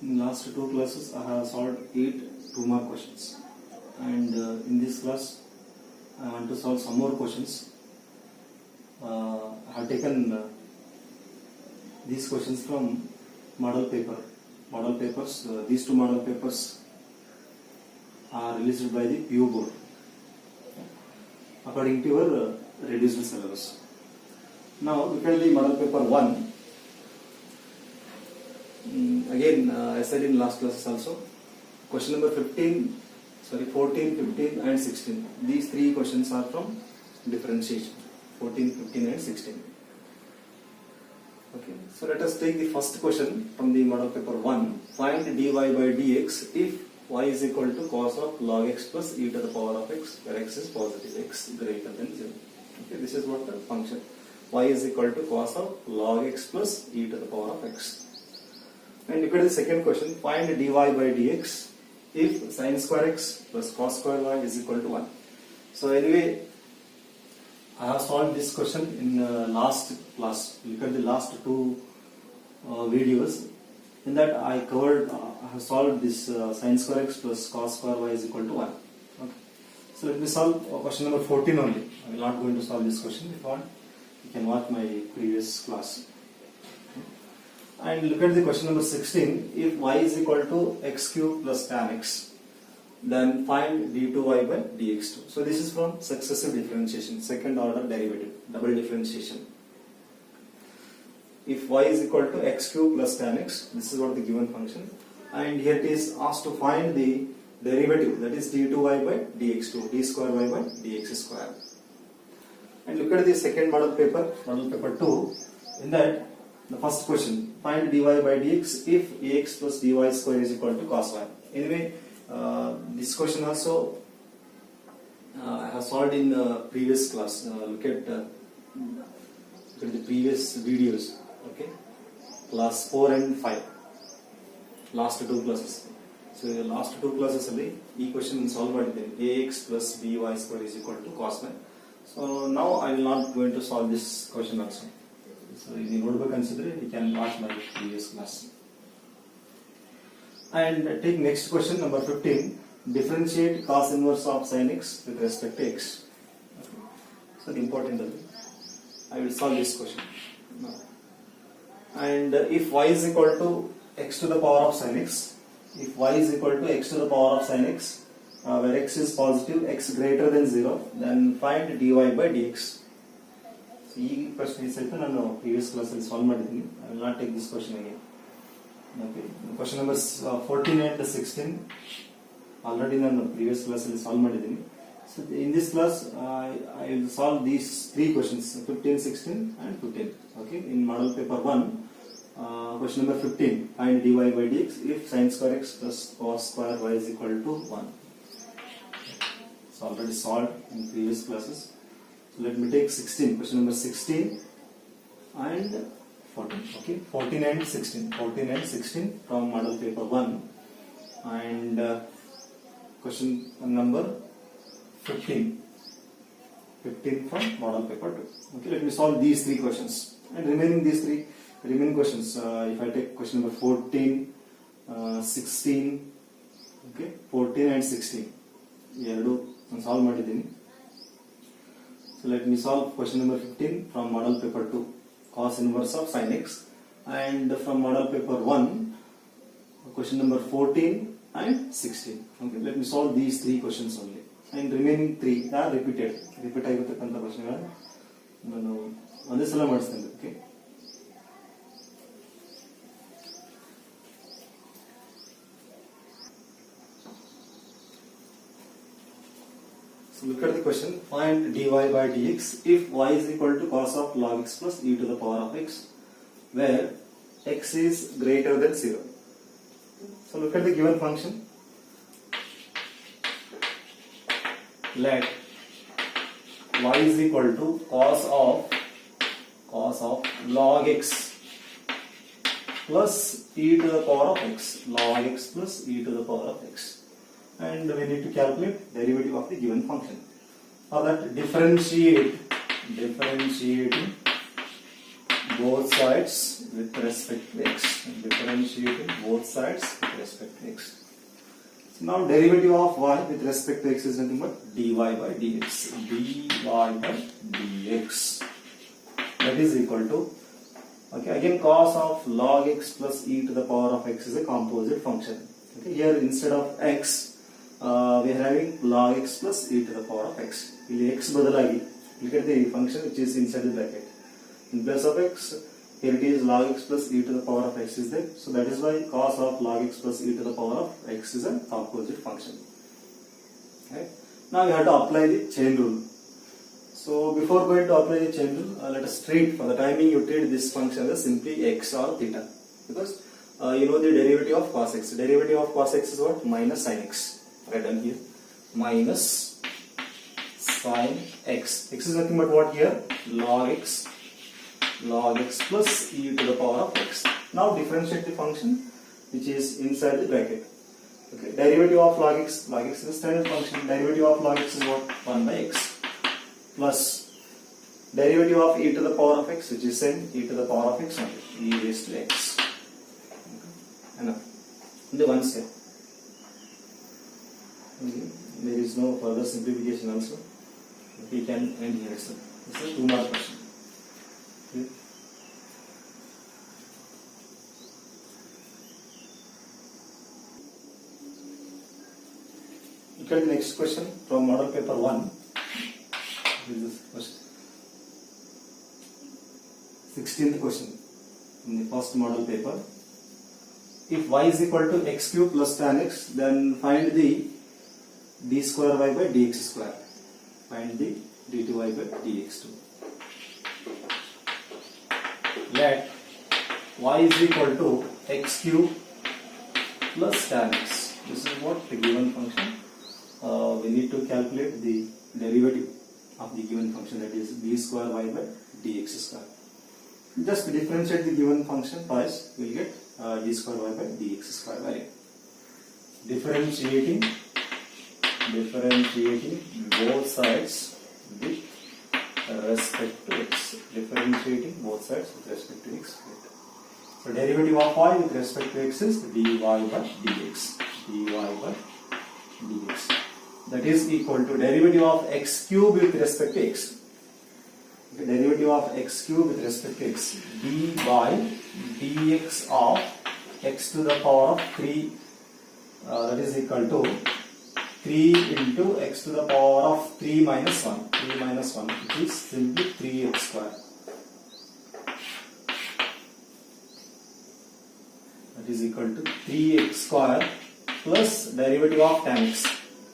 In last two classes I have solved 8 2-mark questions, and in this class I want to solve some more questions. I have taken these questions from model papers. These two model papers are released by the PU board according to your reduced syllabus. Now look at the model paper 1. Again, I said in last classes also, question number 14, 15 and 16. These three questions are from differentiation, 14, 15 and 16. Okay, so let us take the first question from the model paper 1. Find dy by dx if y is equal to cos of log x plus e to the power of x, where x is positive, x greater than 0. Okay, this is what the function. Y is equal to cos of log x plus e to the power of x. And look at the second question. Find dy by dx if sin square x plus cos square y is equal to 1. So anyway, I have solved this question in last class. Look at the last two videos. In that I have solved this sin square x plus cos square y is equal to 1. Okay. So let me solve question number 14 only. I will not going to solve this question. If you want, you can watch my previous class. And look at the question number 16. If y is equal to x cube plus tan x, then find d2y by dx2. So this is from successive differentiation, second order derivative, double differentiation. If y is equal to x cube plus tan x, this is what the given function. And here it is asked to find the derivative, that is d2y by dx2, d square y by dx square. And look at the second model paper 2. In that, the first question, find dy by dx if ax plus dy square is equal to cos y. Anyway, this question also I have solved in previous class. Look at the previous videos. Okay, class 4 and 5, last two classes. So last two classes alli ee question solve ಮಾಡಿದ್ದೇನೆ. ax plus by square is equal to cos y. So now I will not going to solve this question also. So if you consider, you can watch my previous class. And take next question number 15. Differentiate cos inverse of sin x with respect to x. Okay. So the important is, I will solve this question now. And if y is equal to x to the power of sin x, if y is equal to x to the power of sin x, where x is positive, x greater than 0, then find dy by dx. So this question is I previous class will solve. I will not take this question again. Okay. Question number 14 and 16 already in previous class will solve. So in this class I will solve these three questions, 15, 16 and 15. Okay. In model paper 1, question number 15, find dy by dx if sin square x plus cos square y is equal to 1. It's already solved in previous classes. So let me take 16, question number 16 and 14. Okay, 14 and 16 from model paper 1, and question number 15 from model paper 2. Okay, let me solve these three questions, and remaining questions, if I take question number 14, 16, okay, 14 and 16, solve ಮಾಡಿದ್ದೀನಿ. So let me solve question number 15 from model paper 2, cos inverse of sin x, and from model paper 1, question number 14 and 16. Okay, let me solve these three questions only, and remaining three are repeat ಆಗಿರತಕ್ಕಂತ ಪ್ರಶ್ನೆಗಳನ್ನು ನಾನು ಒಂದೇ ಸಲ ಮಾಡಿಸ್ತೇನೆ. Okay. So look at the question. Find dy by dx if y is equal to cos of log x plus e to the power of x, where x is greater than 0. So look at the given function. Let y is equal to cos of log x plus e to the power of x, log x plus e to the power of x. And we need to calculate derivative of the given function. For that, differentiating both sides with respect to x. Differentiating both sides with respect to x. So now derivative of y with respect to x is nothing but dy by dx. dy by dx. That is equal to, okay, again cos of log x plus e to the power of x is a composite function. Okay, here instead of x, we are having log x plus e to the power of x. ಇಲ್ಲಿ x ಬದಲಾಗಿ, look at the function which is inside the bracket. In place of x, here it is log x plus e to the power of x is there. So that is why cos of log x plus e to the power of x is a composite function. Right? Now we have to apply the chain rule. So before going to apply the chain rule, let us treat, for the timing you treat this function as simply x or theta. Because you know the derivative of cos x. Derivative of cos x is what? Minus sin x. Right down here. Minus sin x. X is nothing but what here? Log x. Log x plus e to the power of x. Now differentiate the function which is inside the bracket. Okay. Derivative of log x. Log x is a standard function. Derivative of log x is what? 1 by x. Plus derivative of e to the power of x, which is same, e to the power of x only, e raised to x. Enough. The one step. Okay. There is no further simplification also. We can end here. So this is a 2 mark question. Okay. Look at the next question from model paper 1. This is first 16th question in the first model paper. If y is equal to x cube plus tan x, then find the d square y by dx square. Find the d2y by dx2. Let y is equal to x cube plus tan x. This is what the given function. We need to calculate the derivative of the given function, that is d square y by dx square. Just differentiate the given function first, we will get d square y by dx square value. Differentiating both sides with respect to x. Differentiating both sides with respect to x. So derivative of y with respect to x is dy by dx. dy by dx. That is equal to derivative of x cube with respect to x. Okay, derivative of x cube with respect to x. d by dx of x to the power of 3. That is equal to 3 into x to the power of 3 minus 1. 3 minus 1, which is simply 3x square. That is equal to 3x square plus derivative of tan x.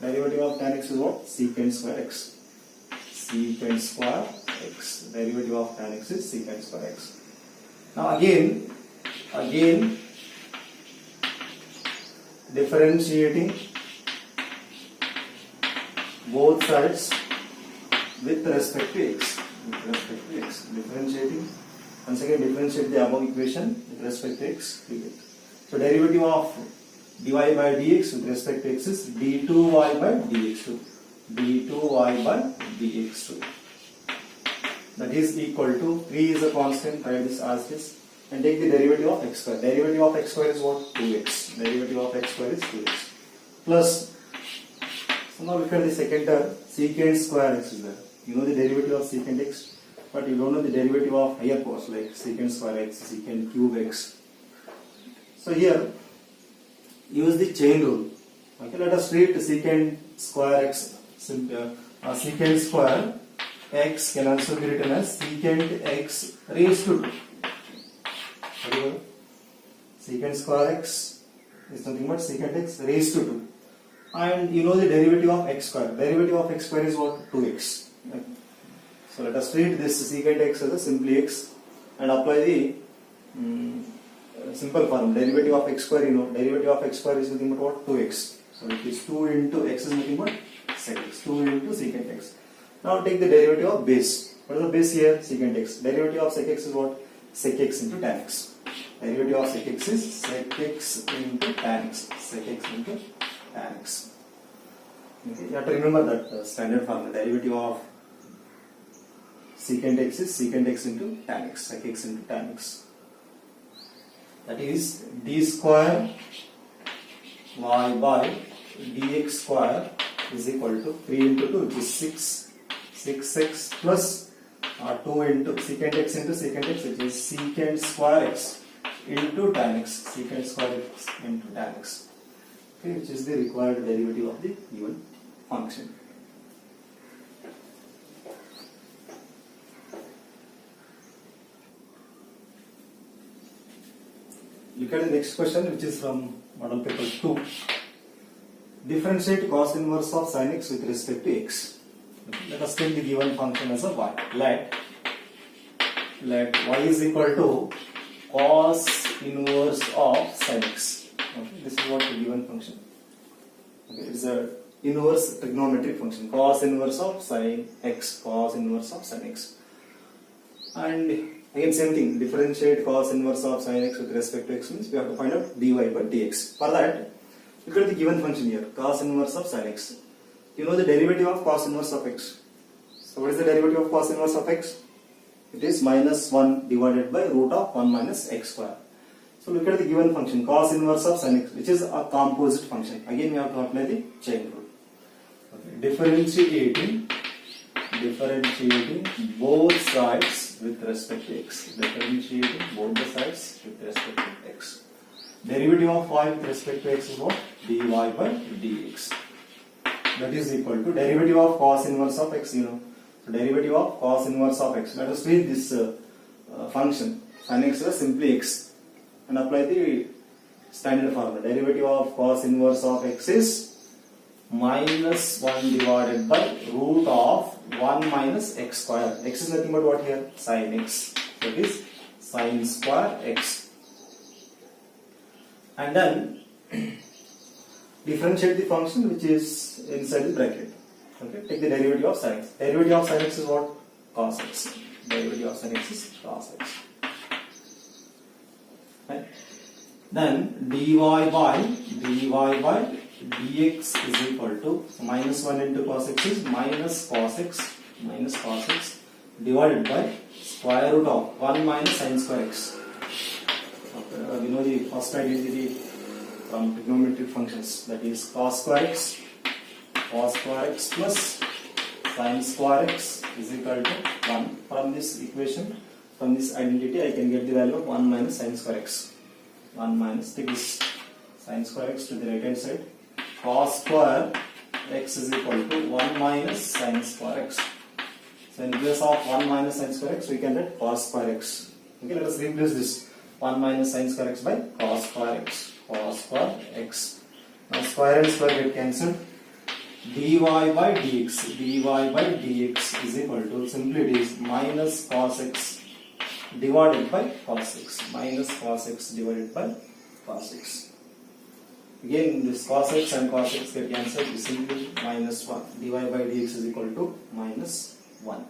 Derivative of tan x is what? Secant square x. Secant square x. Derivative of tan x is secant square x. Now again differentiating both sides with respect to x. With respect to x. Differentiating. Once again differentiate the above equation with respect to x. So derivative of dy by dx with respect to x is d2y by dx2. d2y by dx2. That is equal to 3 is a constant, write this as this, and take the derivative of x square. Derivative of x square is what? 2x. Derivative of x square is 2x. Plus, so now look at the second term, secant square x is there. You know the derivative of secant x, but you don't know the derivative of higher powers like secant square x, secant cube x. So here, use the chain rule. Okay, let us treat secant square x. Secant square x can also be written as secant x raised to 2. Secant square x is nothing but secant x raised to 2. And you know the derivative of x square. Derivative of x square is what? 2x. Okay. So let us treat this secant x as a simply x and apply the simple form. Derivative of x square, you know, derivative of x square is nothing but what? 2x. So it is 2 into x is nothing but sec x. 2 into secant x. Now take the derivative of base. What is the base here? Secant x. Derivative of sec x is what? Sec x into tan x. Derivative of sec x is sec x into tan x. Sec x into tan x. Okay, you have to remember that standard formula. Derivative of secant x is secant x into tan x, sec x into tan x. That is d square y by dx square is equal to 3 into 2, which is 6x plus 2 into secant x into secant x, which is secant square x into tan x, secant square x into tan x, okay, which is the required derivative of the given function. Look at the next question, which is from model paper 2. Differentiate cos inverse of sin x with respect to x. Let us take the given function as a y. Let y is equal to cos inverse of sin x. Okay, this is what the given function. Okay, it is a inverse trigonometric function. Cos inverse of sin x. Cos inverse of sin x. And again same thing. Differentiate cos inverse of sin x with respect to x means we have to find out dy by dx. For that, look at the given function here. Cos inverse of sin x. You know the derivative of cos inverse of x. So what is the derivative of cos inverse of x? It is minus 1 divided by root of 1 minus x square. So look at the given function cos inverse of sin x, which is a composite function. Again we have to apply the chain rule. Okay. Differentiating both sides with respect to x. Differentiating both the sides with respect to x. Derivative of y with respect to x is what? dy by dx. That is equal to derivative of cos inverse of x, you know. So derivative of cos inverse of x. Let us read this function. Sin x is simply x. And apply the standard formula. Derivative of cos inverse of x is minus 1 divided by root of 1 minus x square. X is nothing but what here? Sin x. So it is sin square x. And then differentiate the function which is inside the bracket. Okay, take the derivative of sin x. Derivative of sin x is what? Cos x. Derivative of sin x is cos x. Right? Then dy by dx is equal to minus 1 into cos x is minus cos x divided by square root of 1 minus sin square x. Okay, we know the first identity from trigonometric functions, that is cos square x plus sin square x is equal to 1. From this equation, from this identity, I can get the value of 1 minus sin square x. 1 minus, take this sin square x to the right hand side. Cos square x is equal to 1 minus sin square x. So in place of 1 minus sin square x, we can get cos square x. Okay, let us replace this 1 minus sin square x by cos square x. Cos square x. Now square and square get cancelled. Dy by dx is equal to, simply it is minus cos x divided by cos x. Minus cos x divided by cos x. Again this cos x and cos x get cancelled. Is simply minus 1. Dy by dx is equal to minus 1.